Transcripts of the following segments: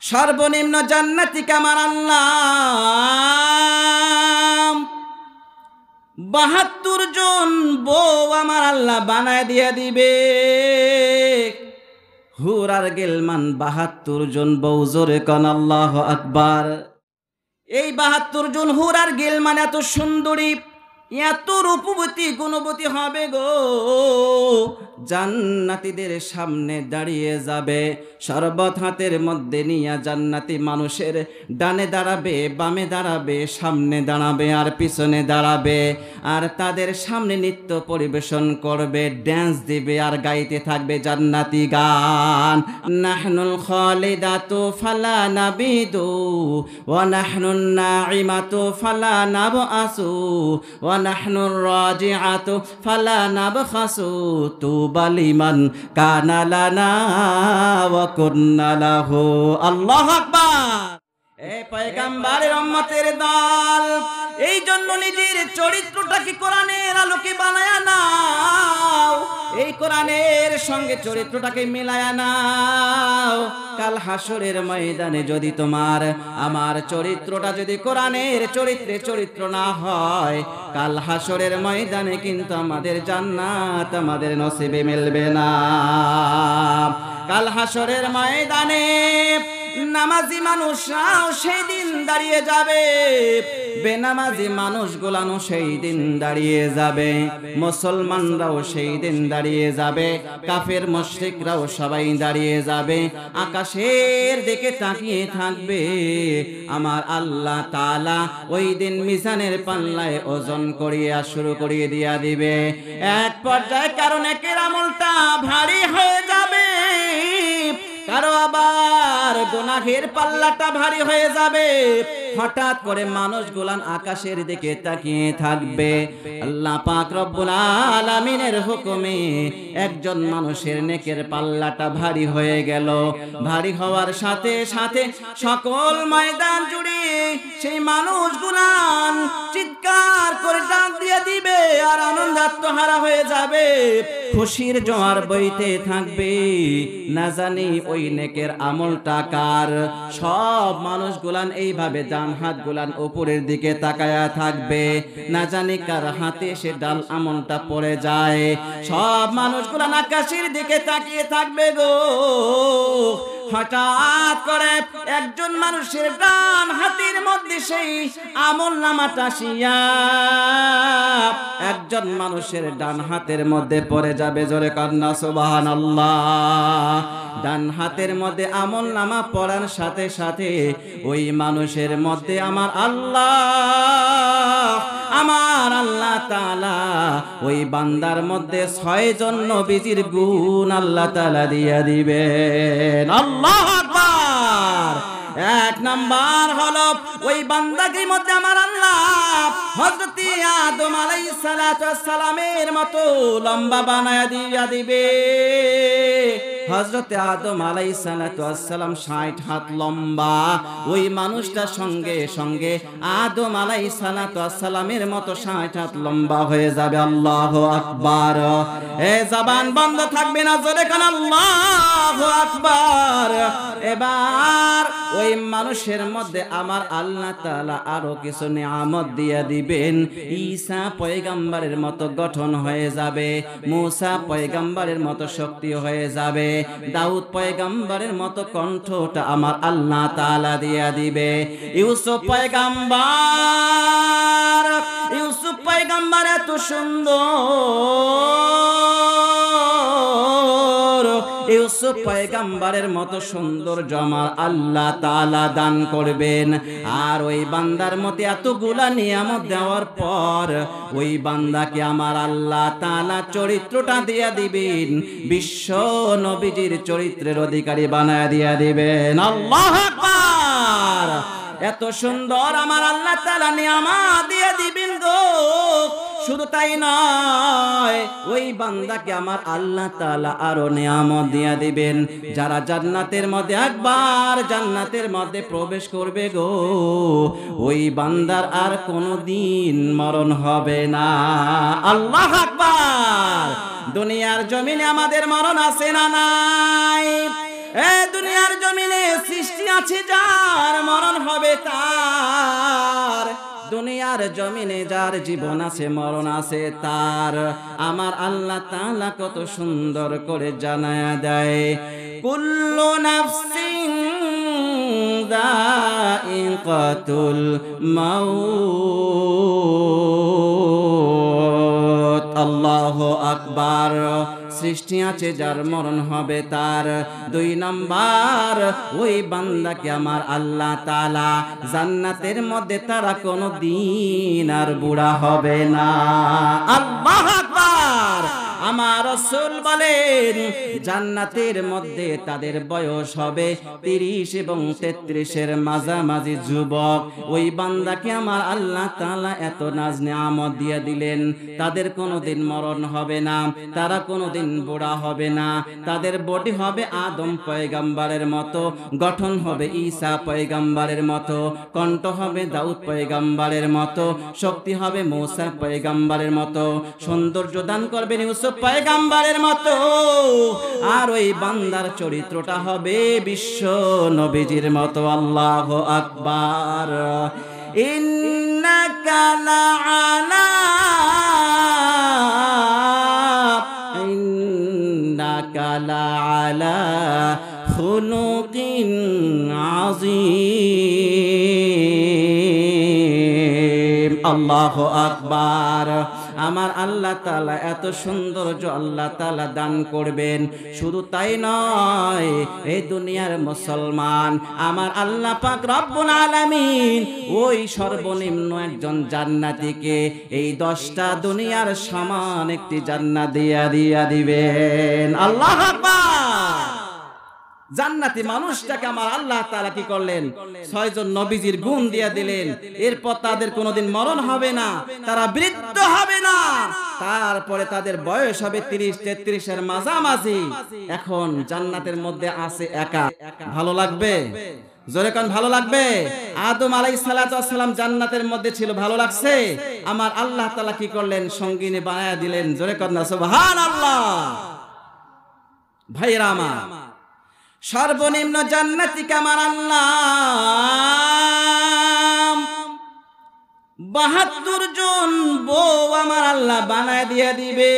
সর্বনিম্ন জান্নাতিকে আমার আল্লাহ ৭২ জন বউ আমার আল্লাহ বানায় দিয়ে দিবে। হুর আর গিলমান ৭২ জন বউ, জোরে কোন আল্লাহু আকবার। এই ৭২ জন হুর আর গিলমান এত সুন্দরী, এত রূপবতী গুণবতী হবে গো, জান্নাতীদের সামনে দাঁড়িয়ে যাবে, শরবত হাতের মধ্যে নিয়ে জান্নাতি মানুষের ডানে দাঁড়াবে, বামে দাঁড়াবে, সামনে দাঁড়াবে আর পিছনে দাঁড়াবে, আর তাদের সামনে নৃত্য পরিবেশন করবে, ড্যান্স দিবে আর গাইতে থাকবে জান্নাতি গান। নাহনুল খালিদাতু ফালা নাবিদু ওয়া নাহনুন নাঈমাতু ফালা নাবআসু ওয়া নাহনুর রাজিআতু ফালা নাবখাসু তুবা লিমান কানা লানা ওয়া কুন্না লাহু। আল্লাহু আকবার। এ পয়গম্বরের উম্মতের দল, এই জন্য নিজের চরিত্রটাকে কোরআনের আলোকে বানায়া নাও, এই কোরআনের সঙ্গে চরিত্রটাকে মিলায়া নাও। কাল হাসরের ময়দানে যদি তোমার আমার চরিত্রটা যদি কোরআনের চরিত্র না হয়, কাল হাসরের ময়দানে কিন্তু আমাদের জান্নাত আমাদের নসিবে মিলবে না। কাল হাসরের ময়দানে নামাজি মানুষরাও সেই দিন দাঁড়িয়ে যাবে, বেনামাজি মানুষগুলানো সেই দিন দাঁড়িয়ে যাবে, মুসলমানরাও সেই দিন দাঁড়িয়ে যাবে, কাফের মুশরিকরাও সবাই দাঁড়িয়ে যাবে, আকাশের দিকে তাকিয়ে থাকবে। আমার আল্লাহ তাআলা ওই দিন মিজানের পাল্লায় ওজন করিয়া শুরু করিয়ে দিয়া দিবে। এক পর্যায়ে কারণ একের আমলটা ভারী হয়ে যাবে, কারো আবার গুনাহের পাল্লাটা ভারী হয়ে যাবে। হঠাৎ করে মানুষগুলান আকাশের দিকে তাকিয়ে থাকবে, আল্লাহ পাক রব্বুল আলামিনের হুকুমে একজন মানুষের নেকের পাল্লাটা ভারী হয়ে গেল। ভারী হওয়ার সাথে সাথে সকল ময়দান জুড়ে সেই মানুষগুলান চিৎকার করে ডাক দিয়ে দিবে আর আনন্দাত্মহারা হয়ে যাবে, খুশির জোয়ার বইতে থাকবে। না জানি ওই নেকের আমলটা কার। সব মানুষগুলান এইভাবে ডান হাত গুলান উপরের দিকে তাকায়া থাকবে, না জানি কার হাতে সে ডাল আমলটা পড়ে যায়। সব মানুষগুলান আকাশের দিকে তাকিয়ে থাকবে গো। হঠাৎ করে একজন মানুষের ডান হাতের মধ্যে সেই আমল নামাটা আসিয়া একজন মানুষের ডান হাতের মধ্যে পড়ে যাবে। জোরে কান্না সুবহানাল্লাহ। ডান হাতের মধ্যে আমল নামা পড়ার সাথে সাথে ওই মানুষের মধ্যে আমার আল্লাহ তাআলা ওই বান্দার মধ্যে ৬ জন নবীজির গুণ আল্লাহ তাআলা দিয়া দিবেন। আল্লাহু আকবার। এক নাম্বার হলো ওই বান্দাদের মধ্যে আমার আল্লাহ হযরত আদম আলাইহিস সালাতু ওয়াস সালামের মতো লম্বা বানায়া দিয়া দিবে। হযরত আদম আলাইহিস সালাতু ওয়াস সালাম ৬০ হাত লম্বা, ওই মানুষটার সঙ্গে সঙ্গে আদম আলাইহিস সালাতু ওয়াস সালামের মতো ৬০ হাত লম্বা হয়ে যাবে। আল্লাহু আকবার। এ জবান বন্ধ থাকবে না, জোরে কান আল্লাহু আকবার। এবার ওই মানুষের মধ্যে আমার আল্লাহ তাআলা আরো কিছু নিয়ামত দিয়ে দিবেন। ঈসা পয়গম্বরের মতো গঠন হয়ে যাবে, মুসা পয়গম্বরের মতো শক্তি হয়ে যাবে, দাউদ পয়গম্বরের মতো কণ্ঠটা আমার আল্লাহ তাআলা দিয়ে দিবে। ইউসুফ পয়গম্বর এত সুন্দর, ইউসুফ পয়গম্বরের মতো সুন্দর আমার আল্লাহ তাআলা দান করবেন। আর ওই বান্দার মধ্যে এতগুলা নিয়ামত দেওয়ার পর ওই বান্দাকে আমার আল্লাহ তাআলা চরিত্রটা দিয়া দিবেন, বিশ্ব নবীজির চরিত্রের অধিকারী বানায়া দিয়া দিবেন। আল্লাহু আকবার। এত সুন্দর আমার আল্লাহ তাআলা নিয়ামত দিয়ে দিবেন গো। শুধু তাই নয়, ওই বান্দাকে আমার আল্লাহ তাআলা আরো নিয়ামত দিয়ে দিবেন। যারা জান্নাতের মধ্যে একবার জান্নাতের মধ্যে প্রবেশ করবে গো, ওই বান্দার আর কোনোদিন মরণ হবে না। আল্লাহু আকবার। দুনিয়ার জমিনে আমাদের মরণ আছে না নাই? দুনিয়ার জমিনে সৃষ্টি আছে যার মরণ হবে তার, দুনিয়ার জমিনে যার জীবন আছে মরণ আছে তার। আমার আল্লাহ তাআলা কত সুন্দর করে জানায়া দেয়, কুল্লু নাফসিন যায়িকাতুল মাউত। আল্লাহু আকবার। সৃষ্টি আছে যার মরণ হবে তার। 2 নাম্বার, ওই বান্দাকে আমার আল্লাহ তাআলা জান্নাতের মধ্যে তারা কোনো দিন আর বুড়া হবে না। আল্লাহু আকবার। আমার রাসূল বলেন জান্নাতের মধ্যে তাদের বয়স হবে 30 এবং 33-এর মাঝামাঝি যুবক। ওই বান্দাকে আমার আল্লাহ তাআলা এত নাজ নিয়ামত দিয়ে দিলেন, তাদের কোনোদিন মরণ হবে না, তারা কোনোদিন বুড়া হবে না। তাদের বডি হবে আদম পয়গম্বরের মতো, গঠন হবে ঈসা পয়গম্বরের মতো, কণ্ঠ হবে দাউদ পয়গম্বরের মতো, শক্তি হবে মূসা পয়গম্বরের মতো, সৌন্দর্য দান করবেন ইউসুফ পয়গম্বরের মতো। আর ওই বান্দার চরিত্রটা হবে বিশ্ব নবীজির মতো। আল্লাহু আকবার। ইন্নাকা লাআলা খুলুকিন আযীম। আল্লাহু আকবার। আমার আল্লাহ তাআলা এত সৌন্দর্য আল্লাহ তাআলা দান করবেন। শুধু তাই নয়, এই দুনিয়ার মুসলমান আমার আল্লাহ পাক রব্বুল আলামিন ওই সর্বনিম্ন একজন জান্নাতীকে এই 10টা দুনিয়ার সমান একটি জান্নাত দিয়া দিবেন। আল্লাহু আকবার। জান্নাতি মানুষটাকে আমার আল্লাহ তাআলা কি করলেন? 6 জন নবীজির গুণ দিয়া দিলেন। এরপর তাদের কোনোদিন মরণ হবে না, তারা বৃদ্ধ হবে না, তারপরে তাদের বয়স হবে 30-33-এর মাঝামাঝি। এখন জান্নাতের মধ্যে আছে একা, ভালো লাগবে? জোরে কোন ভালো লাগবে? আদম আলাইহিস সালাতু ওয়াস সালাম জান্নাতের মধ্যে ছিল, ভালো লাগছে? আমার আল্লাহ তাআলা কি করলেন? সঙ্গিনী বানায়া দিলেন। জোরে কোন না সুবহানাল্লাহ। ভাইরা আমার, সর্বনিম্ন জান্নাতীকে আমার আল্লাহ 72 জন বউ আমার আল্লাহ বানায় দিয়ে দিবে।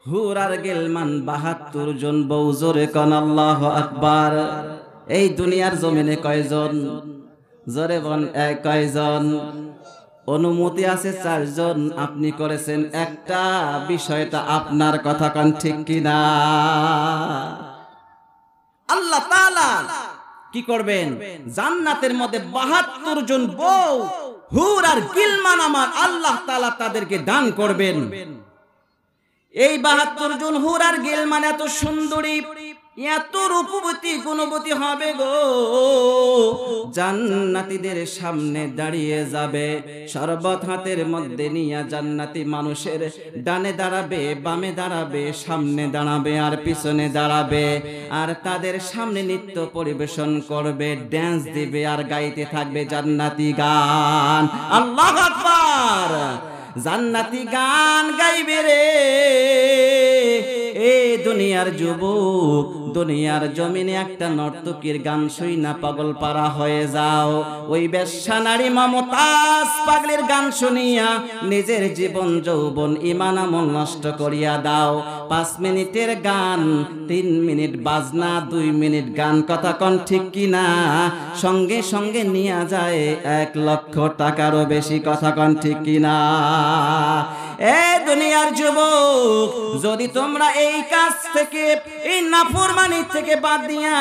হুর আর গিলমান 72 জন বউ। জোরে কোন আল্লাহু আকবার। এই দুনিয়ার জমিনে কয়জন? জোরে বল, কয়জন? অনুমতি আছে 4 জন, আপনি করেছেন একটা। বিষয়টা আপনার কথা কোন ঠিক কিনা? আল্লাহ তাআলা কি করবেন? জান্নাতের মধ্যে 72 জন বউ হুর আর গিলমান আমার আল্লাহ তাআলা তাদেরকে দান করবেন। এই 72 জন হুর আর গিলমান এত সুন্দরী, এত রূপবতী গুণবতী হবে গো, জান্নাতীদের সামনে দাঁড়িয়ে যাবে, শরবত হাতের মধ্যে নিয়ে জান্নাতি মানুষের ডানে দাঁড়াবে, বামে দাঁড়াবে, সামনে দাঁড়াবে আর পিছনে দাঁড়াবে। আর তাদের সামনে নৃত্য পরিবেশন করবে, ড্যান্স দিবে আর গাইতে থাকবে জান্নাতি গান। আল্লাহু আকবার। জান্নাতি গান গাইবে রে এ দুনিয়ার যুবক, দুনিয়ার জমিনে একটা নর্তকীর গান শুইনা পাগল পারা হয়ে যাও। ওই বেশ্যা নারী মমতাজ পাগলের গান শুনিয়া নিজের জীবন যৌবন ঈমান আমল নষ্ট করিয়া দাও। 5 মিনিটের গান, 3 মিনিট বাজনা, 2 মিনিট গান, কথা কোন ঠিক কিনা? সঙ্গে সঙ্গে নিয়ে যায় 1 লক্ষ টাকারও বেশি, কথা কোন ঠিক কিনা? এ দুনিয়ার যুবক, যদি তোমরা এই কাজ থেকে, এই নাফরমানি থেকে বাদ দিয়া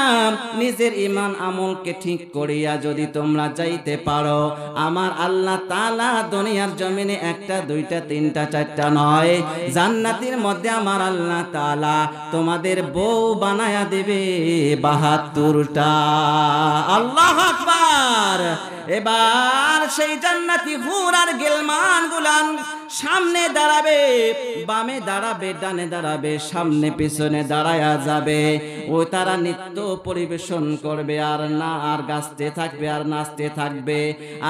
নিজের ঈমান আমলকে ঠিক করিয়া যদি তোমরা যাইতে পারো, আমার আল্লাহ তাআলা দুনিয়ার জমিনে 1, 2, 3, 4 নয়, জান্নাতের মধ্যে আমার আল্লাহ তাআলা তোমাদের বউ বানায়া দেবে 72টা। আল্লাহু আকবার। এবার সেই জান্নাতি হুর আর গিলমান গুলান সামনে দাঁড়াবে, বামে দাঁড়াবে, ডানে দাঁড়াবে, সামনে পিছনে দাঁড়ায়া যাবে। ও তারা নৃত্য পরিবেশন করবে, আর না আর গাছতে থাকবে, আর নাচতে থাকবে।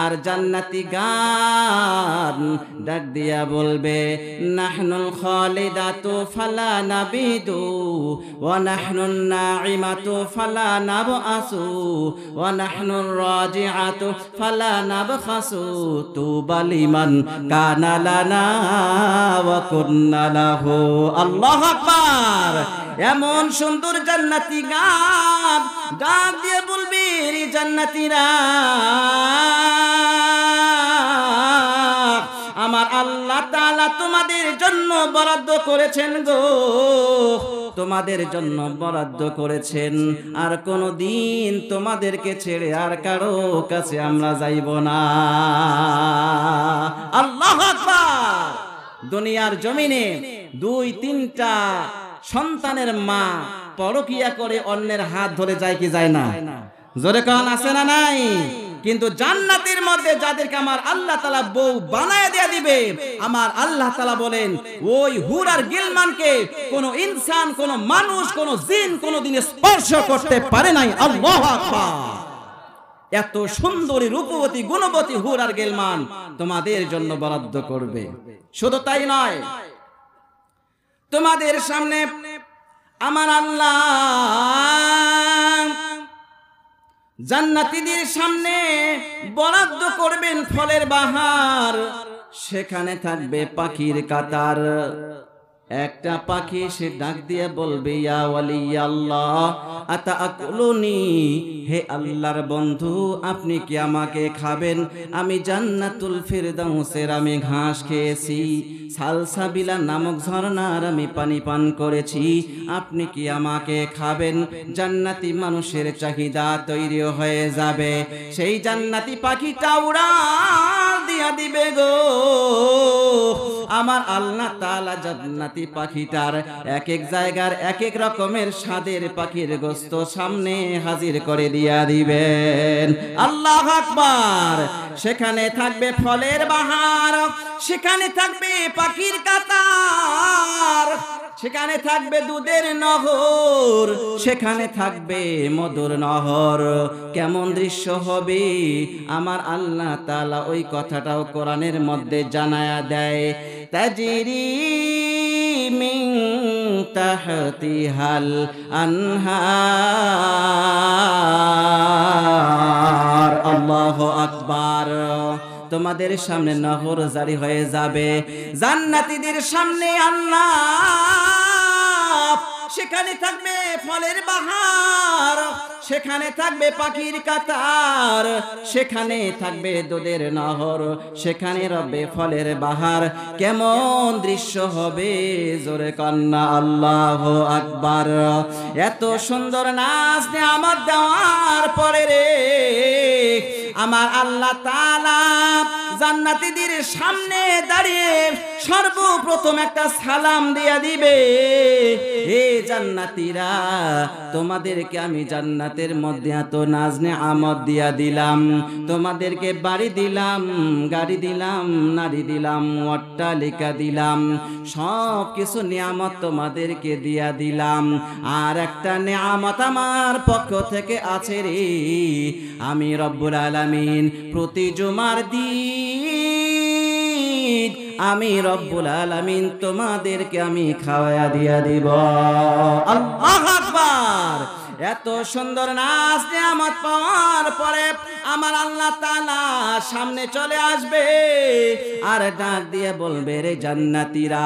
আর জান্নাতি গান ডাক দিয়া বলবে, নাহনুল খালিদাতু ফালা নাবিদু ওয়া নাহনুন নাঈমাতু ফালা নাবআসু ওয়া নাহনুর রাজিআতু ফালা নাবখাসু তুবা লিমান কানা লানা ওয়া কুন্না লাহু। আল্লাহু আকবার। এমন সুন্দর জান্নাতি গান ডাক দিয়ে বলবে, রে জান্নাতীরা, আমার আল্লাহ তাআলা তোমাদের জন্য বরাদ্দ করেছেন গো, তোমাদের জন্য বরাদ্দ করেছেন। আর কোনদিন তোমাদেরকে ছেড়ে আর কারো কাছে আমরা যাইব না। আল্লাহু আকবার। দুনিয়ার জমিনে 2-3টা সন্তানের মা পরকিয়া করে অন্যের হাত ধরে যায় কি যায় না? জোরে কান আছে না নাই? কিন্তু জান্নাতের মধ্যে যাদেরকে আমার আল্লাহ তাআলা বউ বানায় দেয়া দিবে, আমার আল্লাহ তাআলা বলেন ওই হুর আর গিলমানকে কোন ইনসান, কোন মানুষ, কোন জিন কোনদিন স্পর্শ করতে পারে নাই। আল্লাহু আকবার। এত সুন্দরী, রূপবতী, গুণবতী হুর আর গিলমান তোমাদের জন্য বরাদ্দ করবে। শুধু তাই নয়, তোমাদের সামনে আমার আল্লাহ জান্নাতীদের সামনে বরাদ্দ করবেন ফলের বাহার। সেখানে থাকবে পাখির কাতার। একটা পাখি সে ডাক দিয়ে বলবে, ইয়া ওয়ালি আল্লাহ আতাকুলুনি, হে আল্লাহর বন্ধু আপনি কি আমাকে খাবেন? আমি জান্নাতুল ফিরদাউসের আমি ঘাস খেয়েছি, সালসাবিলা নামক ঝর্ণার আমি পানি পান করেছি, আপনি কি আমাকে খাবেন? জান্নাতি মানুষের চাহিদা তৈরি হয়ে যাবে। সেই জান্নাতি পাখিটা উড়াল দিয়া দিবে গো। আমার আল্লাহ তাআলা জান্নাতি পাখিটার এক এক জায়গার এক এক রকমের স্বাদের পাখির গোশত সামনে হাজির করে দিয়া দিবেন। আল্লাহু আকবার। সেখানে থাকবে ফলের বাহার, সেখানে থাকবে পাখির কাতার, সেখানে থাকবে দুধের নহর, সেখানে থাকবে মধুর নহর। কেমন দৃশ্য হবে আমার আল্লাহ তাআলা ওই কথাটাও কোরআনের মধ্যে জানায়া দেয়। তাজরি মিন তাহতিহাল আনহার। আল্লাহু আকবার। তোমাদের সামনে নহর জারি হয়ে যাবে। জান্নাতীদের সামনে আল্লাহ, সেখানে থাকবে ফলের বাহার, সেখানে থাকবে পাখির কাতার, সেখানে থাকবে দুধের নহর, সেখানে রবে ফলের বাহার। কেমন দৃশ্য হবে জোরে কান্না আল্লাহু আকবার। এত সুন্দর নাচ নিয়ামত দেওয়ার পরে রে আমার আল্লাহ তাআলা জান্নাতীদের সামনে দাঁড়িয়ে সর্বপ্রথম একটা সালাম দিয়া দিবে, হে জান্নাতীরা, তোমাদেরকে আমি জান্নাতের মধ্যে এত নাজ নিয়ামত দিয়া দিলাম, তোমাদেরকে বাড়ি দিলাম, গাড়ি দিলাম, নারী দিলাম, অট্টালিকা দিলাম, সব কিছু নিয়ামত তোমাদেরকে দিয়া দিলাম। আর একটা নিয়ামত আমার পক্ষ থেকে আছে রে, আমি রব্বুল আলামিন প্রতি জুমার দিন আমি রব্বুল আলামিন তোমাদেরকে আমি খাওয়া দিয়া দিব। আল্লাহু আকবার। এত সুন্দর নাচ নিয়ামত পাওয়ার পরে আমার আল্লাহ তাআলা সামনে চলে আসবে আর ডাক দিয়ে বলবে, রে জান্নাতীরা,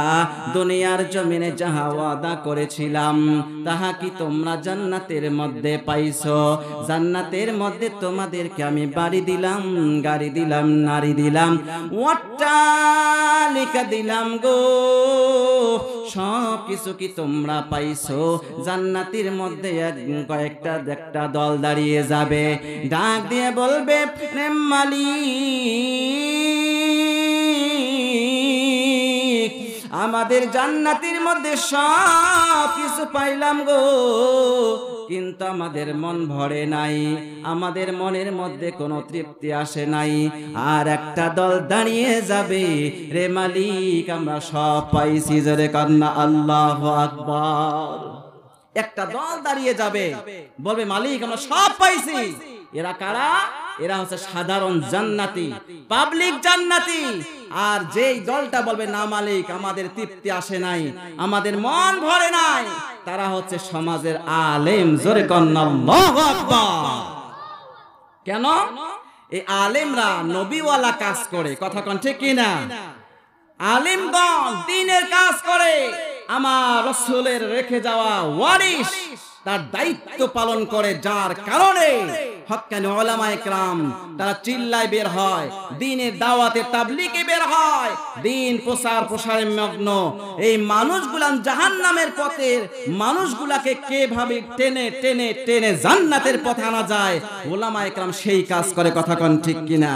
দুনিয়ার জমিনে যাহা ওয়াদা করেছিলাম তাহা কি তোমরা জান্নাতের মধ্যে পাইছো? জান্নাতের মধ্যে তোমাদেরকে আমি বাড়ি দিলাম, গাড়ি দিলাম, নারী দিলাম, অট্টালিকা দিলাম গো, সব কিছু কি তোমরা পাইছো? জান্নাতের মধ্যে কয়েকটা একটা দল দাঁড়িয়ে যাবে, ডাক দিয়ে বলবে, রে মালিক, আমাদের জান্নাতের মধ্যে সব কিছু পাইলাম গো, কিন্তু আমাদের মন ভরে নাই, আমাদের মনের মধ্যে কোনো তৃপ্তি আসে নাই। আর একটা দল দাঁড়িয়ে যাবে, রে মালিক আমরা সব পাইছি, জোরে কান্না আল্লাহু আকবার। একটা দল দাঁড়িয়ে যাবে, বলবে মালিক আমরা সব পাইছি। এরা কারা? এরা হচ্ছে সাধারণ জান্নাতি, পাবলিক জান্নাতি। আর যেই দলটা বলবে না মালিক আমাদের তৃপ্তি আসে নাই, আমাদের মন ভরে নাই, তারা হচ্ছে সমাজের আলেম, জোরে কান্না আল্লাহু আকবার। কেন? এই আলেমরা নবীওয়ালা কাজ করে, কথা কোন ঠিক কিনা? আলেমগণ দ্বীনের কাজ করে, আমার রাসূলের রেখে যাওয়া ওয়ারিস তার দায়িত্ব পালন করে, যার কারণে হক্কানি উলামায়ে কেরাম তারা চিল্লায় বের হয়, দ্বীনের দাওয়াতে তাবলীগে বের হয়, দ্বীন প্রসারে মগ্ন। এই মানুষগুলা জাহান্নামের পথের মানুষগুলাকে কিভাবে টেনে টেনে টেনে জান্নাতের পথে আনা যায়, উলামায়ে কেরাম সেই কাজ করে, কথা কোন ঠিক কিনা?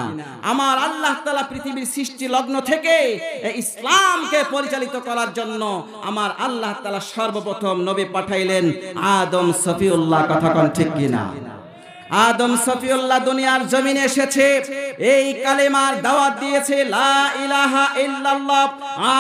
আমার আল্লাহ তাআলা পৃথিবীর সৃষ্টি লগ্ন থেকে এই ইসলামকে পরিচালিত করার জন্য আমার আল্লাহ তাআলা সর্বপ্রথম নবী পাঠাইলেন আদম সফিউল্লাহ, কথা কোন ঠিক কিনা? আদম সফিউল্লাহ দুনিয়ার জমিনে এসেছে, এই কালেমার দাওয়াত দিয়েছে, লা ইলাহা ইল্লাল্লাহ।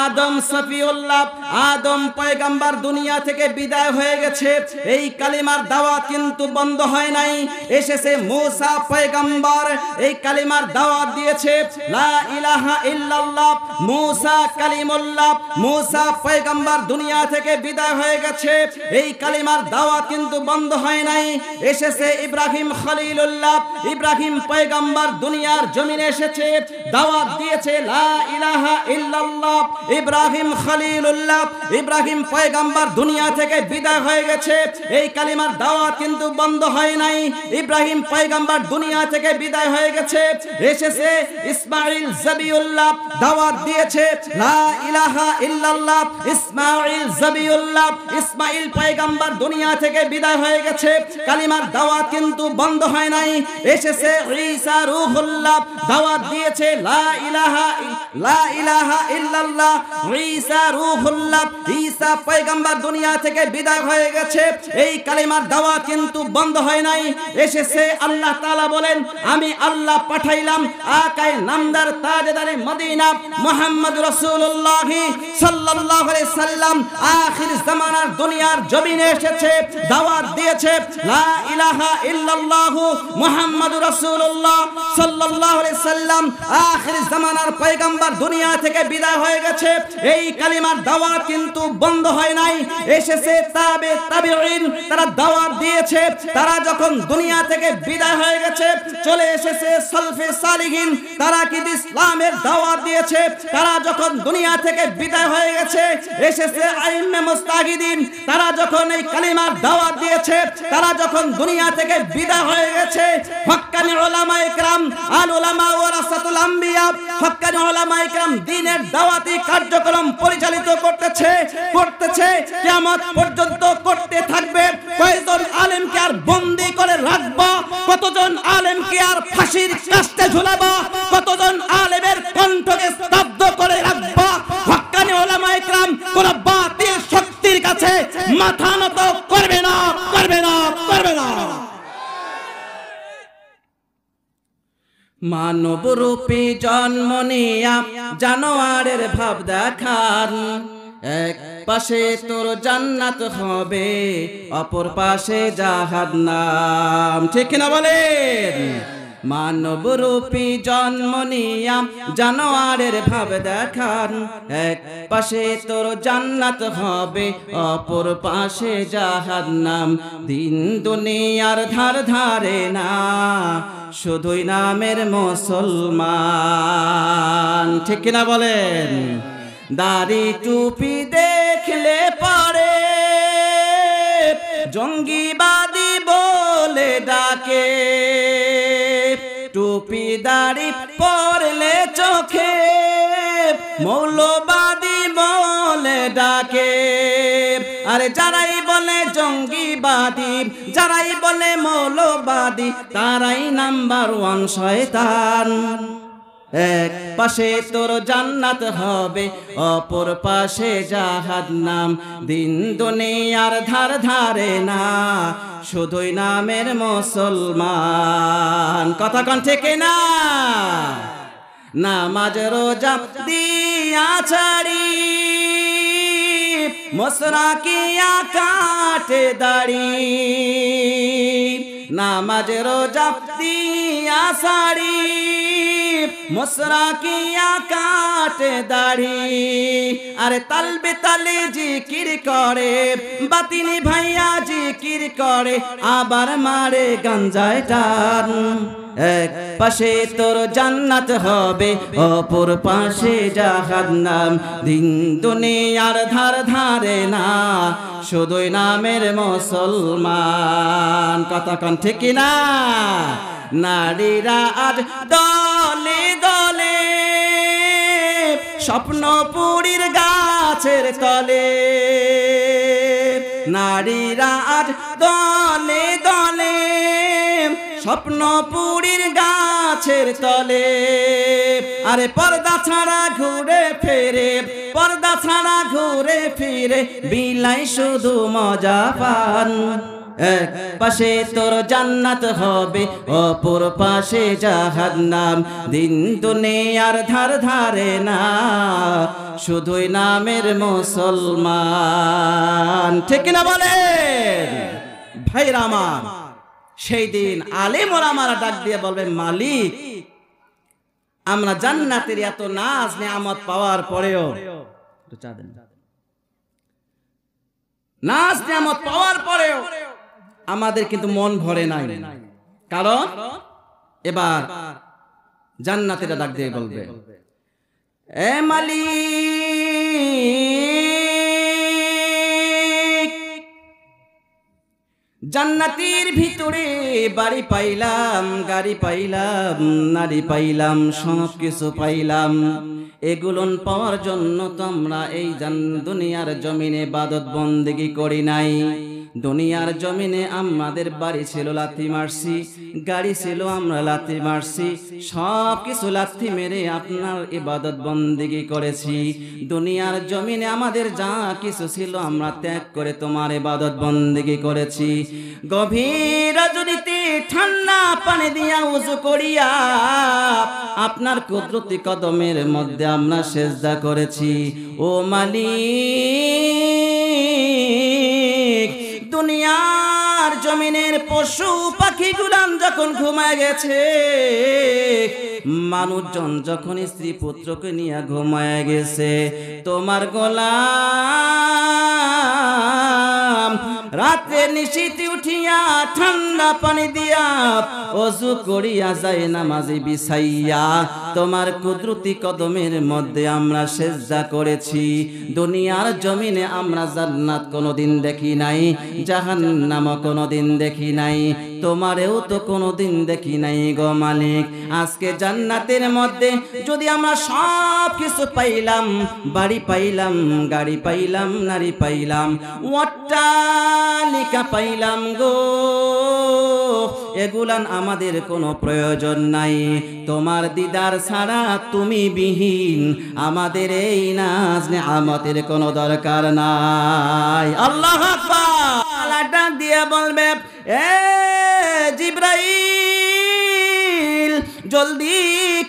আদম সফিউল্লাহ, আদম পয়গম্বর দুনিয়া থেকে বিদায় হয়ে গেছে, এই কালেমার দাওয়াত কিন্তু বন্ধ হয় নাই। এসেছে মূসা পয়গম্বর, এই কালেমার দাওয়াত দিয়েছে, লা ইলাহা ইল্লাল্লাহ। মূসা কালিমুল্লাহ, মূসা পয়গম্বর দুনিয়া থেকে বিদায় হয়ে গেছে, এই কালেমার দাওয়াত কিন্তু বন্ধ হয় নাই। এসেছে ইব্রাহিম খলিলুল্লাহ, ইব্রাহিম পয়গম্বর দুনিয়ার জমিনে এসেছে, দাওয়াত দিয়েছে লা ইলাহা ইল্লাল্লাহ। ইব্রাহিম খলিলুল্লাহ, ইব্রাহিম পয়গম্বর দুনিয়া থেকে বিদায় হয়ে গেছে, এই কালিমার দাওয়াত কিন্তু বন্ধ হয় নাই। ইব্রাহিম পয়গম্বর দুনিয়া থেকে বিদায় হয়ে গেছে, এসেছে ইসমাঈল জবিউল্লাহ, দাওয়াত দিয়েছে লা ইলাহা ইল্লাল্লাহ। ইসমাঈল জবিউল্লাহ, ইসমাঈল পয়গম্বর দুনিয়া থেকে বিদায় হয়ে গেছে, কালিমার দাওয়াত কিন্তু বন্ধ হয় নাই। এসেছে ঈসা রূহুল্লাহ, দাওয়াত দিয়েছে লা ইলাহা ইল্লাল্লাহ। ঈসা রূহুল্লাহ, ঈসা পয়গম্বর দুনিয়া থেকে বিদায় হয়ে গেছে, এই কালিমার দাওয়াত কিন্তু বন্ধ হয় নাই। এসেছে আল্লাহ তাআলা বলেন আমি আল্লাহ পাঠাইলাম আকায়ে নামদার তাজদারে মদিনা মুহাম্মদ রাসূলুল্লাহ সাল্লাল্লাহু আলাইহি সাল্লাম আখির জামানার দুনিয়ার জমিনে এসেছে, দাওয়াত দিয়েছে লা ইলাহা ইল্লাল্লাহ মুহাম্মাদুর রাসূলুল্লাহ সাল্লাল্লাহু আলাইহি সাল্লাম আখির জামানার পয়গম্বর দুনিয়া থেকে বিদায় হয়ে গেছে, এই কালিমার দাওয়াত কিন্তু বন্ধ হয় নাই। এসেছে তাবেঈন, তারা দাওয়াত দিয়েছে, তারা যখন দুনিয়া থেকে বিদায় হয়ে গেছে চলে এসেছে সালফে সালিহিন, তারা কি ইসলামের দাওয়াত দিয়েছে, তারা যখন দুনিয়া থেকে বিদায় হয়ে গেছে। এসেছে আইম্মে মুস্তাহিদিন, তারা যখন এই কালিমার দাওয়াত দিয়েছে, তারা যখন দুনিয়া থেকে বিদায় হয়ে গেছে। হক্কানি উলামায়ে কেরাম, আল উলামা ওয়ারাসাতুল আম্বিয়া, হক্কানি উলামায়ে কেরাম দ্বীনের দাওয়াতি কার্যক্রম পরিচালিত করতেছে কিয়ামত পর্যন্ত করতে থাকবে। কয়জন আলেমকে আর বন্দী করে রাখবা, কতজন আলেমকে আর ফাঁসির কাস্টে ঝুলাবা, কতজন আলেমের কণ্ঠকে স্তব্ধ করে রাখবা। হক্কানি উলামায়ে কেরাম কোন বাতিল শক্তির কাছে মাথা নত করবে না, করবে না, করবে না। মানব রূপে জন্ম নিয়া জানোয়ারের ভাব দেখান, এক পাশে তোর জান্নাত হবে, অপর পাশে জাহান্নাম, ঠিক কিনা বলেন? মানব রূপী জন্ম নিয়া জানোয়ারের ভাব দেখান, এক পাশে তোর জান্নাত হবে, অপর পাশে জাহান্নাম। দিন দুনিয়ার ধার ধারে না, শুধুই নামের মুসলমান, ঠিক কিনা বলেন? দাড়ি টুপি দেখলে পরে জঙ্গিবাদী বলে ডাকে, টুপি দাড়ি পরলে চোখে মৌলবাদী বলে ডাকে। আরে যারাই বলে জঙ্গিবাদী, যারাই বলে মৌলবাদী, তারাই নাম্বার 1 শয়তান, এক পাশে তোর জান্নাত হবে, অপর পাশে জাহান্নাম। দিন দুনিয়ার ধার ধারে না, শুধুই নামের মুসলমান। কথা কোন ঠিক না? নামাজ রোজা দিয়া ছাড়ি, মুসরাকিয়া কাটে দাড়ি। নামাজ রোজা দিয়া ছাড়ি, মুসরাকিয়া কাটে দাড়ি। আরে তালবে তালে জিকির করে, বাতিনি ভাইয়া জিকির করে, আবার মারে গাঞ্জায় টান। এক পাশে তোর জান্নাত হবে, অপর পাশে জাহান্নাম। দিন দুনিয়ার ধার ধারে না, শুধুই নামের মুসলমান। কথা কোন ঠিক না? নারীরা আজ দলে দলে, স্বপ্নপুরীর গাছের তলে। নারীরা আজ দলে দলে, স্বপ্নপুরীর গাছের তলে। আরে পর্দা ছাড়া ঘুরে ফিরে, পর্দা ছাড়া ঘুরে ফিরে, বিলাই শুধু মজা পান। এক পাশে তোর জান্নাত হবে, অপর পাশে জাহান্নাম। দিন দুনিয়ার ধার ধারে না, শুধুই নামের মুসলমান। ঠিক না বলেন ভাইরা আমার? সেই দিন আলেম ওলামারা ডাক দিয়ে বলবে, মালিক আমরা জান্নাতের এত নাজ নিয়ামত পাওয়ার পরেও, নাজ নিয়ামত পাওয়ার পরেও আমাদের কিন্তু মন ভরে নাই। কারণ এবার জান্নাতীরা ডাক দিয়ে বলবে, এ মালিক, জান্নাতের ভিতরে বাড়ি পাইলাম, গাড়ি পাইলাম, নারী পাইলাম, সব কিছু পাইলাম। এগুলো পাওয়ার জন্য তো আমরা এই দুনিয়ার জমিনে ইবাদত বন্দেগী করি নাই। দুনিয়ার জমিনে আমাদের বাড়ি ছিল, লাথি মারছি, গাড়ি ছিল, আমরা লাথি মারছি, সব কিছু লাথি মেরে আপনার ইবাদত বন্দেগী করেছি। দুনিয়ার জমিনে আমাদের যা কিছু ছিল আমরা ত্যাগ করে তোমার ইবাদত বন্দেগী করেছি। গভীর রজনীতে ঠান্ডা পানি দিয়া উযু করিয়া আপনার কুদরতি কদমের মধ্যে আমরা সেজদা করেছি। ও মালিক, দুনিয়ার জমিনের পশু পাখি গুলান যখন ঘুমায় গেছে, মানুষজন যখন স্ত্রী পুত্রকে নিয়ে ঘুমায় গেছে, তোমার গোলাম রাতে নিশীতে উঠিয়া ঠান্ডা পানি দিয়া ওযু করিয়া যায় নামাজে বিছাইয়া তোমার কুদরতি কদমের মধ্যে আমরা সেজদা করেছি। দুনিয়ার জমিনে আমরা জান্নাত কোনোদিন দেখি নাই, জাহান্নামও কোনোদিন দেখি নাই, তোমারেও তো কোনোদিন দেখি নাই গো মালিক। আজকে জান্নাতের মধ্যে যদি আমরা সব কিছু পাইলাম, বাড়ি পাইলাম, গাড়ি পাইলাম, নারী পাইলাম, অট্টালিকা পাইলাম গো, এগুলান আমাদের কোনো প্রয়োজন নাই। তোমার দিদার ছাড়া তুমি বিহীন আমাদের এই নাজ নিয়ামতের কোনো দরকার নাই। আল্লাহু আকবার। আল্লাহ ডাক দিয়ে বলবে, এ জিবরাইল জলদি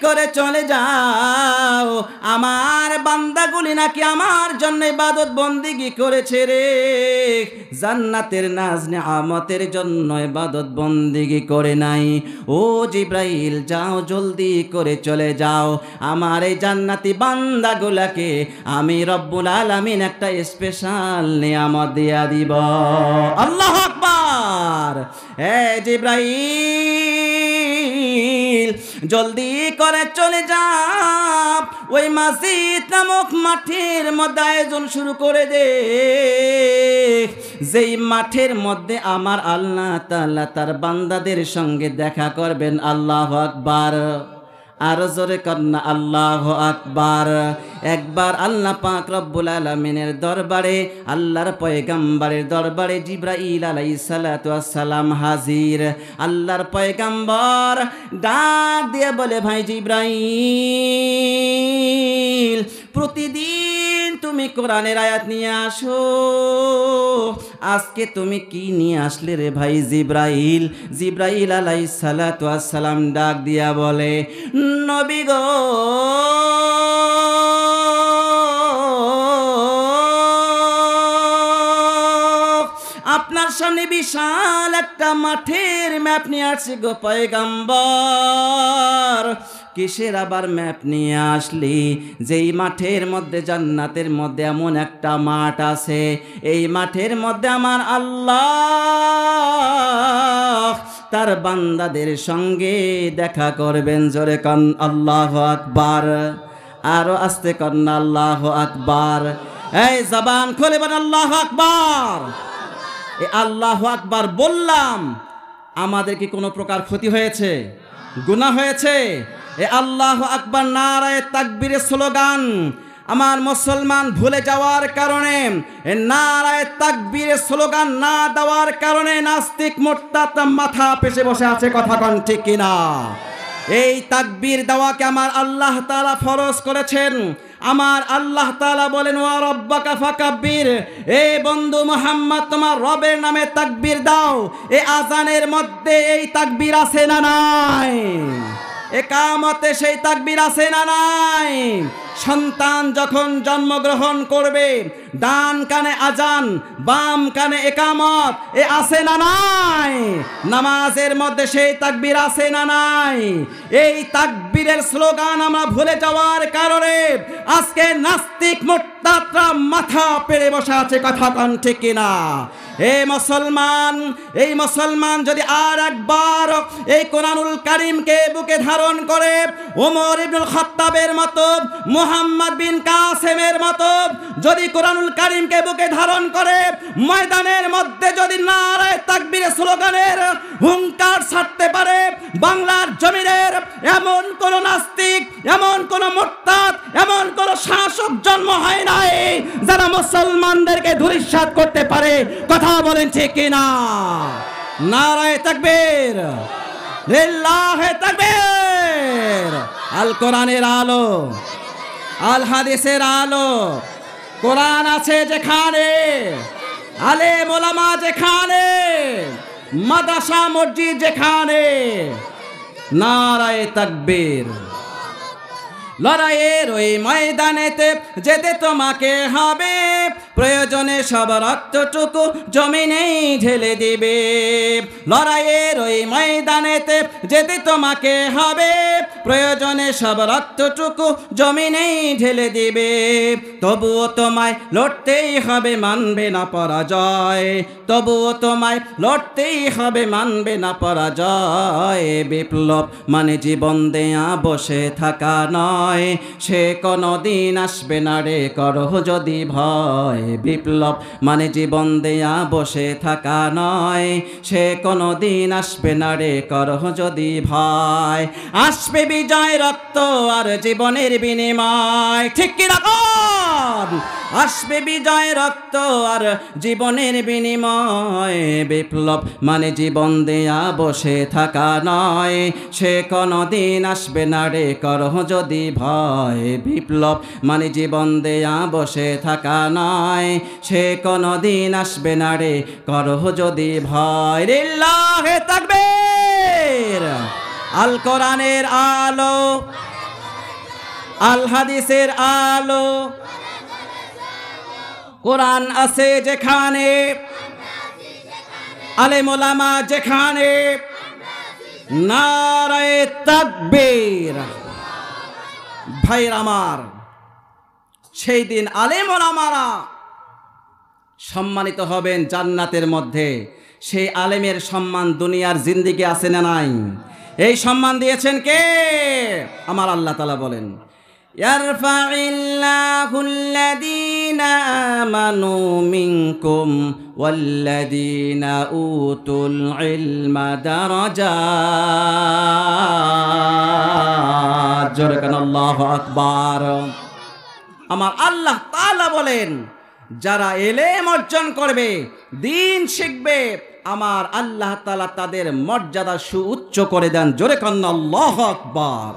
করে চলে যাও, আমার বান্দাগুলি নাকি আমার জন্য ইবাদত বন্দেগী করেছে রে, জান্নাতের নাজ নিয়ামতের জন্য ইবাদত বন্দেগী করে নাই। ও জিবরাইল যাও, জলদি করে চলে যাও, আমার এই জান্নাতি বান্দাগুলাকে আমি রব্বুল আলামিন একটা স্পেশাল নিয়ামত দিয়া দিব। আল্লাহু আকবার। এ জিবরাইল জলদি করে চলে যাও, ওই মসজিদ নামক মাঠের মধ্যে আয়োজন শুরু করে দে, যেই মাঠের মধ্যে আমার আল্লাহ তাআলা তার বান্দাদের সঙ্গে দেখা করবেন। আল্লাহু আকবার। আর জোরে কন্না আল্লাহু আকবার। একবার আল্লাহ পাক রব্বুল আলামিনের দরবারে, আল্লাহর পয়গম্বরের দরবারে জিবরাইল আলাইহিস সালাতু ওয়াস সালাম হাজির। আল্লাহর পয়গম্বর ডাক দিয়ে বলে, ভাই জিবরাইল, প্রতিদিন তুমি কোরআনের আয়াত নিয়ে আসো, আজকে তুমি কি নিয়ে আসলে রে ভাই জিবরাইল? জিবরাইল আলাইহিস সালাতু ওয়াস সালাম ডাক দিয়া বলে, নবী গো, আপনার সামনে বিশাল একটা মাঠের ম্যাপ নিয়ে আসছি গো পয়গম্বর। কিসের আবার ম্যাপ নিয়ে আসলি? যেই মাঠের মধ্যে জান্নাতের মধ্যে এমন একটা মাঠ আছে, এই মাঠের মধ্যে আমার আল্লাহ তার বান্দাদের সঙ্গে দেখা করবেন। জোরে কান আল্লাহু আকবার, আরো আস্তে কান আল্লাহু আকবার। এই জবান খুলে বলেন আল্লাহু আকবার। এই আল্লাহু আকবার বললাম, আমাদের কি কোনো প্রকার ক্ষতি হয়েছে? গুনাহ হয়েছে? এ আল্লাহু আকবার নারায়ে তাকবীরের স্লোগান আমার মুসলমান ভুলে যাওয়ার কারণে, নারায়ে তাকবীরের স্লোগান না দেওয়ার কারণে নাস্তিক মুরতাদ মাথা পেছে বসে আছে। কথা কোন ঠিক কিনা? এই তাকবীর দেওয়াকে আমার আল্লাহ তাআলা ফরজ করেছেন। আমার আল্লাহ তাআলা বলেন, ওয়া রাব্বাকা ফাকাব্বির, এ বন্ধু মুহাম্মদ তোমার রবের নামে তাকবীর দাও। এই আজানের মধ্যে এই তাকবীর আছে না নাই? একামতে সেই তাকবীর আছে না নাই? সন্তান যখন জন্মগ্রহণ করবে, ডান কানে আজান, বাম কানে একামত, এ আছে না নাই? নামাজের মধ্যে সেই তাকবীর আছে না নাই? এই তাকবীরের স্লোগান আমরা ভুলে যাওয়ার কারণে আজকে নাস্তিক মুরতাদরা মাথা পেড়ে বসে আছে। কথা কোন ঠিক কিনা? এই মুসলমান যদি আর একবার এই কোরআনুল কারীমকে বুকে ধারণ করে, ওমর ইবনুল খাত্তাবের মতো, মুহাম্মদ বিন কাসেমের মতো যদি কোরআনুল কারীমকে বুকে ধারণ করে, ময়দানের মধ্যে যদি নারায়ে তাকবীরের স্লোগানের হুঙ্কার ছাড়তে পারে, বাংলার জমিনের এমন কোন নাস্তিক, এমন কোন মুরতাদ, এমন কোন শাসক জন্ম হয় নাই যারা মুসলমানদেরকে ধূলিসাৎ করতে পারে। কথা বলেন ঠিক কিনা? নারায়ে তাকবীর, লিল্লাহে তাকবীর। আল কোরআনের আলো, আল হাদিসের আলো, কোরআন আছে যেখানে, আলেম ওলামা যেখানে, মাদ্রাসা মসজিদ যেখানে, নারায়ে তাকবীর। লড়াইয়ের ওই ময়দানেতে যেতে তোমাকে হবে, প্রয়োজনে সব রক্তটুকু জমিনেই ঢেলে দিবে। লড়াইয়ের ওই ময়দানেতে যেতে তোমাকে হবে, প্রয়োজনে সব রক্তটুকু জমিনেই ঢেলে দিবে। তবুও তোমায় লড়তেই হবে, মানবে না পরাজয়। তবুও তোমায় লড়তেই হবে, মানবে না পরাজয়। বিপ্লব মানে জীবন দেয়া বসে থাকা নয়, সে কোনদিন আসবে না রে করো যদি ভয়। বিপ্লব মানে জীবন দেয়া বসে থাকা নয়, সে কোনদিন আসবে না রে করো যদি ভয়। আসবে বিজয় রক্ত আর জীবনের বিনিময়। ঠিক কি রকম? আসবে বিজয় রক্ত আর জীবনের বিনিময়। বিপ্লব মানে জীবন দেয়া বসে থাকা নয়, সে কোনদিন আসবে না রে করো যদি ভয়। বিপ্লব মানে জীবন দেয়া বসে থাকা নয়, সে কোনদিন আসবে না রে করো যদি ভয়। লিল্লাহে তাকবীর। আল কোরআনের আলো, আল হাদিসের আলো, কোরআন আছে যেখানে, আলেম ওলামা যেখানে, নারায়ে তাকবীর। ভাইর আমার, সেই দিন আলেম ওলামারা সম্মানিত হবেন জান্নাতের মধ্যে। সেই আলেমের সম্মান দুনিয়ার জিন্দেগি আছে না নাই? এই সম্মান দিয়েছেন কে? আমার আল্লাহ তাআলা বলেন, ইয়ারফাইল্লাহুল্লাযীনা আমানু মিনকুম ওয়াল্লাযীনা উতুল ইলমা দারাজাত। আল্লাহু আকবার। আমার আল্লাহ তাআলা বলেন, যারা এলেম অর্জন করবে, দ্বীন শিখবে, আমার আল্লাহ তাআলা তাদের মর্যাদা সুউচ্চ করে দেন। জোরে কান্না আল্লাহু আকবার।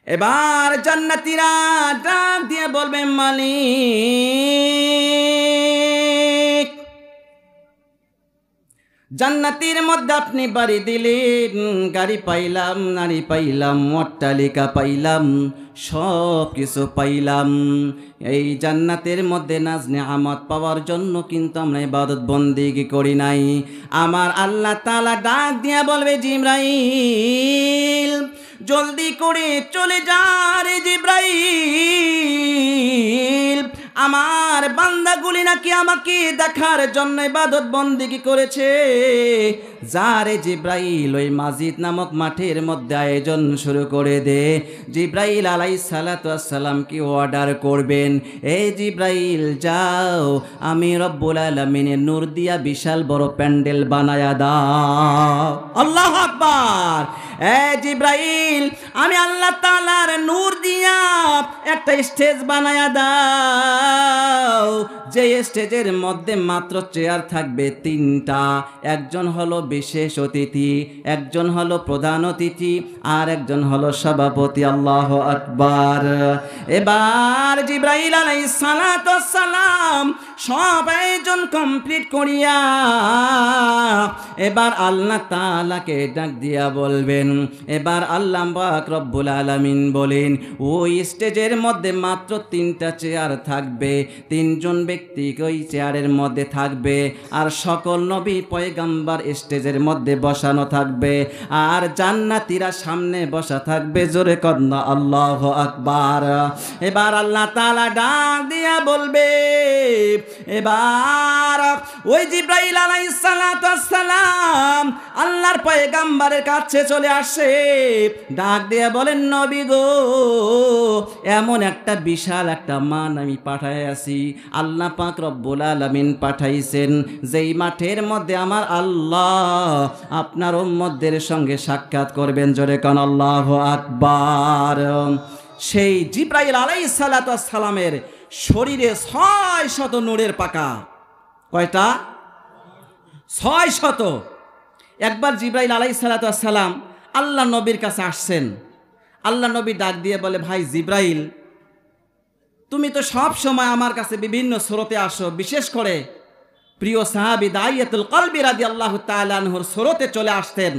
এবার জান্নাতীরা ডাক দিয়ে বলবে, মালিক, জান্নাতের মধ্যে আপনি বাড়ি দিলেন, গাড়ি পাইলাম, নারী পাইলাম, অট্টালিকা পাইলাম, সব কিছু পাইলাম। এই জান্নাতের মধ্যে নাজ নেয়ামত পাওয়ার জন্য কিন্তু আমরা ইবাদত বন্দেগি করি নাই। আমার আল্লাহ তাআলা ডাক দিয়া বলবে, জিবরাইল জলদি করে চলে যা রে জিবরাইল, আমার বান্দাগুলি নাকি আমাকে দেখার জন্য ইবাদত বন্দেগি করেছে। যারে জিব্রাইল ওই মাজিদ নামক মাঠের মধ্যে আয়োজন শুরু করে দে। জিব্রাইল আলাইহিস সালাতু ওয়াস সালাম কি অর্ডার করবেন, এই জিব্রাইল যাও, আমি রব্বুল আলামিনের নূর দিয়া বিশাল বড় প্যান্ডেল বানায়া দাও। আল্লাহু আকবার। এই জিব্রাইল, আমি আল্লাহ তাআলার নূর দিয়া একটা স্টেজ বানায়া দাও, যে স্টেজের মধ্যে মাত্র চেয়ার থাকবে 3টা। একজন হলো বিশেষ অতিথি, একজন হলো প্রধান অতিথি, আর একজন হলো সভাপতি। আল্লাহু আকবার। এবার জিবরাইল আলাইহিস সালাতু ওয়াস সালাম সব আয়োজন কমপ্লিট করিয়া এবার আল্লাহ তাআলাকে ডাক দিয়া বলবেন। এবার আল্লাহ পাক রব্বুল আলামিন বলেন, ওই স্টেজের মধ্যে মাত্র 3টা চেয়ার থাকবে, 3জন ব্যক্তি ওই চেয়ারের মধ্যে থাকবে, আর সকল নবী পয়গাম্বার স্টেজের মধ্যে বসানো থাকবে, আর জান্নাতীরা সামনে বসা থাকবে। জোরে কন্না আল্লাহু আকবার। এবার আল্লাহ তাআলা ডাক দিয়া বলবে, এবার ওই জিবরাইল আলাইহিস সালাতু ওয়াস সালাম আল্লাহর পয়গাম্বারের কাছে চলে আসে, ডাক দিয়া বলেন, নবী গো, এমন একটা বিশাল একটা মান আমি পাঠাই আছি, আল্লাহ পাক রব্বুল আলামিন পাঠাইছেন, যেই মাঠের মধ্যে আমার আল্লাহ আপনার উম্মতদের সঙ্গে সাক্ষাৎ করবেন। জোরে কান আল্লাহু আকবার। সেই জিবরাইল আলাইহিস সালাতু ওয়াস সালামের শরীরে 600 নূরের পাকা। কয়টা? 600। একবার জিবরাইল আলাইহিস সালাতু ওয়াস সালাম আল্লাহ নবীর কাছে আসছেন। আল্লাহ নবী ডাক দিয়ে বলে, ভাই জিবরাইল, তুমি তো সব সময় আমার কাছে বিভিন্ন সুরতে আসো, বিশেষ করে প্রিয় সাহাবী দাইয়াতুল কলবি রাদিয়াল্লাহু তাআলা আনহুর সুরতে চলে আসতেন।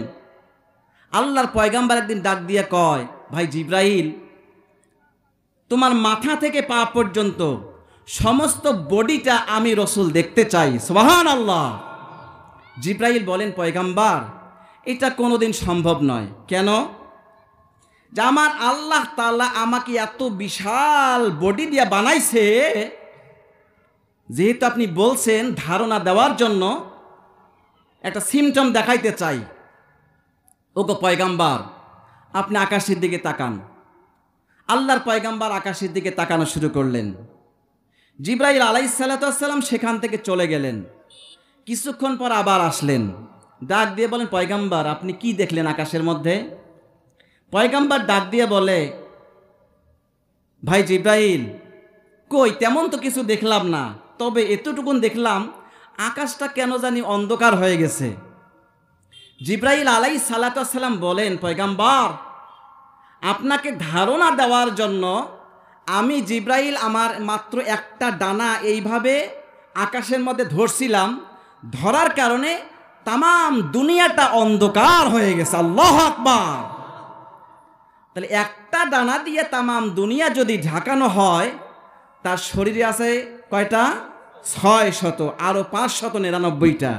আল্লাহর পয়গাম্বর একদিন ডাক দিয়ে কয়, ভাই জিবরাইল, তোমার মাথা থেকে পা পর্যন্ত সমস্ত বডিটা আমি রসুল দেখতে চাই। সুবহানাল্লাহ। জিবরাইল বলেন, পয়গাম্বর, এটা কোনোদিন সম্ভব নয়। কেন? যে আমার আল্লাহ তাআলা আমাকে এত বিশাল বডি দিয়া বানাইছে, যেহেতু আপনি বলছেন ধারণা দেওয়ার জন্য একটা সিমটম দেখাইতে চাই। ওগো পয়গাম্বর, আপনি আকাশের দিকে তাকান। আল্লাহর পয়গাম্বর আকাশের দিকে তাকানো শুরু করলেন। জিবরাইল আলাইহিস সালাতু ওয়াস সালাম সেখান থেকে চলে গেলেন। কিছুক্ষণ পর আবার আসলেন, ডাক দিয়ে বলেন, পয়গাম্বর, আপনি কি দেখলেন আকাশের মধ্যে? পয়গাম্বর ডাক দিয়ে বলে, ভাই জিবরাইল, কই, তেমন তো কিছু দেখলাম না, তবে এতটুকুন দেখলাম আকাশটা কেন জানি অন্ধকার হয়ে গেছে। জিবরাইল আলাইহিস সালাতু ওয়াস সালাম বলেন, পয়গাম্বর, আপনাকে ধারণা দেওয়ার জন্য আমি জিবরাইল আমার মাত্র একটা ডানা এইভাবে আকাশের মধ্যে ধরছিলাম, ধরার কারণে তামাম দুনিয়াটা অন্ধকার হয়ে গেছে। আল্লাহু আকবার। তাহলে একটা ডানা দিয়ে তামাম দুনিয়া যদি ঢাকানো হয়, তার শরীরে আছে কয়টা? 600, আরো 599টা।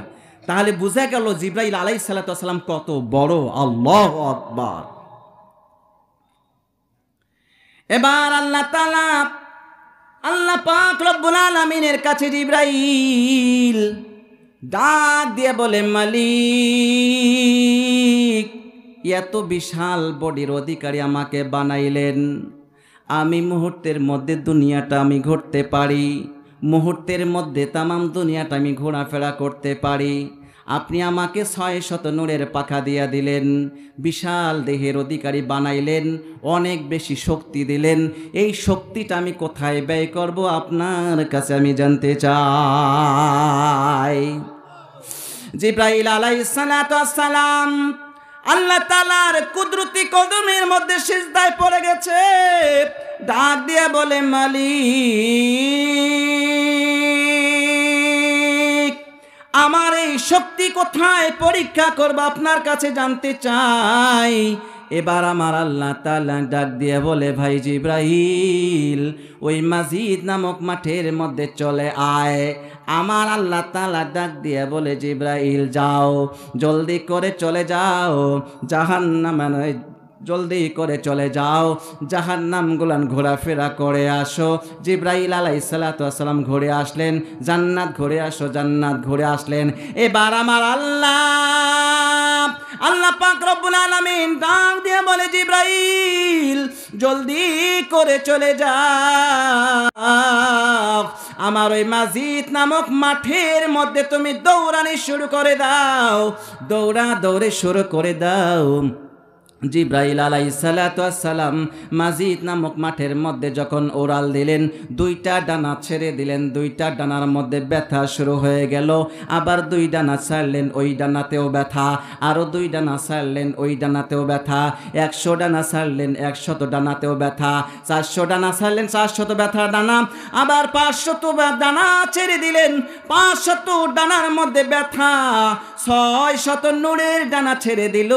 তাহলে বোঝা গেল জিবরাইল আলাইহিস সালাতু ওয়াস সালাম কত বড়। আল্লাহু আকবার। এবার আল্লাহ তাআলা, আল্লাহ পাক রব্বুল আলামিনের কাছে জিবরাইল ডাক দিয়ে বলে, মালিক, এত বিশাল বডির অধিকারী আমাকে বানাইলেন, আমি মুহূর্তের মধ্যে দুনিয়াটা আমি ঘুরতে পারি, মুহূর্তের মধ্যে তামাম দুনিয়াটা আমি ঘোরাফেরা করতে পারি। আপনি আমাকে 600 নূরের পাখা দিয়া দিলেন, বিশাল দেহের অধিকারী বানাইলেন, অনেক বেশি শক্তি দিলেন। এই শক্তিটা আমি কোথায় ব্যয় করব আপনার কাছে আমি জানতে চাই। জিবরাইল আলাইহিস সালাতু ওয়াস সালাম আল্লাহ তাআলার কুদরতি কদমের মধ্যে সিজদায় পড়ে গেছে, ডাক দিয়ে বলে, মালিক আমার এই শক্তি কোথায় পরীক্ষা করব আপনার কাছে জানতে চাই। এবার আমার আল্লাহ তাআলা ডাক দিয়ে বলে, ভাই জিবরাইল ওই মাজিদ নামক মাঠের মধ্যে চলে আয়। আমার আল্লাহ তাআলা ডাক দিয়ে বলে, জিবরাইল যাও, জলদি করে চলে যাও জাহান্নামে, জলদি করে চলে যাও জাহান্নামগুলান ঘোরাফেরা করে আসো। জিবরাইল আলাইহিস সালাতু ওয়াস সালাম ঘুরে আসলেন, জান্নাত ঘুরে আসো, জান্নাত ঘুরে আসলেন। এবার আমার আল্লাহ পাক রব্বুল আলামিন ডাক দিয়ে বলে, জিবরাইল জলদি করে চলে যাও, আমার ওই মাজিদ নামক মাঠের মধ্যে তুমি দৌড়ানি শুরু করে দাও, দৌড়ে শুরু করে দাও। জিবরাইল আলাইহিস সালাতু ওয়াস সালাম মাজিদ নামক মাঠের মধ্যে যখন ওড়াল দিলেন, দুইটা ডানা ছেড়ে দিলেন, দুইটা ডানার মধ্যে ব্যথা শুরু হয়ে গেল। আবার দুই ডানা ছাড়লেন, ওই ডানাতেও ব্যথা, আরও দুই ডানা ছাড়লেন, ওই ডানাতেও ব্যথা, 100 ডানা ছাড়লেন, 100 ডানাতেও ব্যথা, 400 ডানা ছাড়লেন, 400 ব্যথার ডানা, আবার 500 ডানা ছেড়ে দিলেন, 500 ডানার মধ্যে ব্যথা, 600 নূরের ডানা ছেড়ে দিল।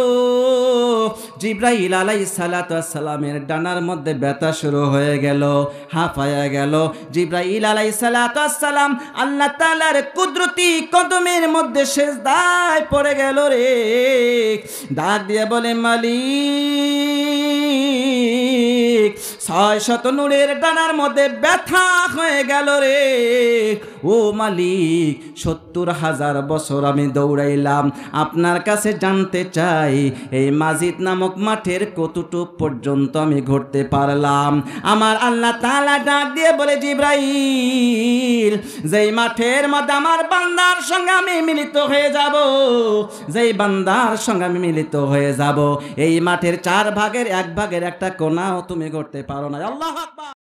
জিবরাইল আলাইহিস সালাতু ওয়াস সালামের ডানার মধ্যে ব্যথা শুরু হয়ে গেল, হাঁপায়া গেল। জিবরাইল আলাইহিস সালাতু ওয়াস সালাম আল্লাহ তাআলার কুদরতি কদমের মধ্যে সিজদায় পড়ে গেল রে। ডাক দিয়ে বলে, মালিক 600 নূরের ডানার মধ্যে ব্যথা হয়ে গেল রে। ও মালিক 70,000 বছর আমি দৌড়াইলাম, আপনার কাছে জানতে চাই এই মাজিদ নামক মাঠের কতটুক পর্যন্ত আমি ঘুরতে পারলাম। আমার আল্লাহ তাআলা ডাক দিয়ে বলে, জিবরাইল যেই মাঠের মধ্যে আমার বান্দার সঙ্গে আমি মিলিত হয়ে যাব, যেই বান্দার সঙ্গে আমি মিলিত হয়ে যাব, এই মাঠের 4 ভাগের 1 ভাগের একটা কোণাও তুমি ঘুরতে পারো না। আল্লাহু আকবার।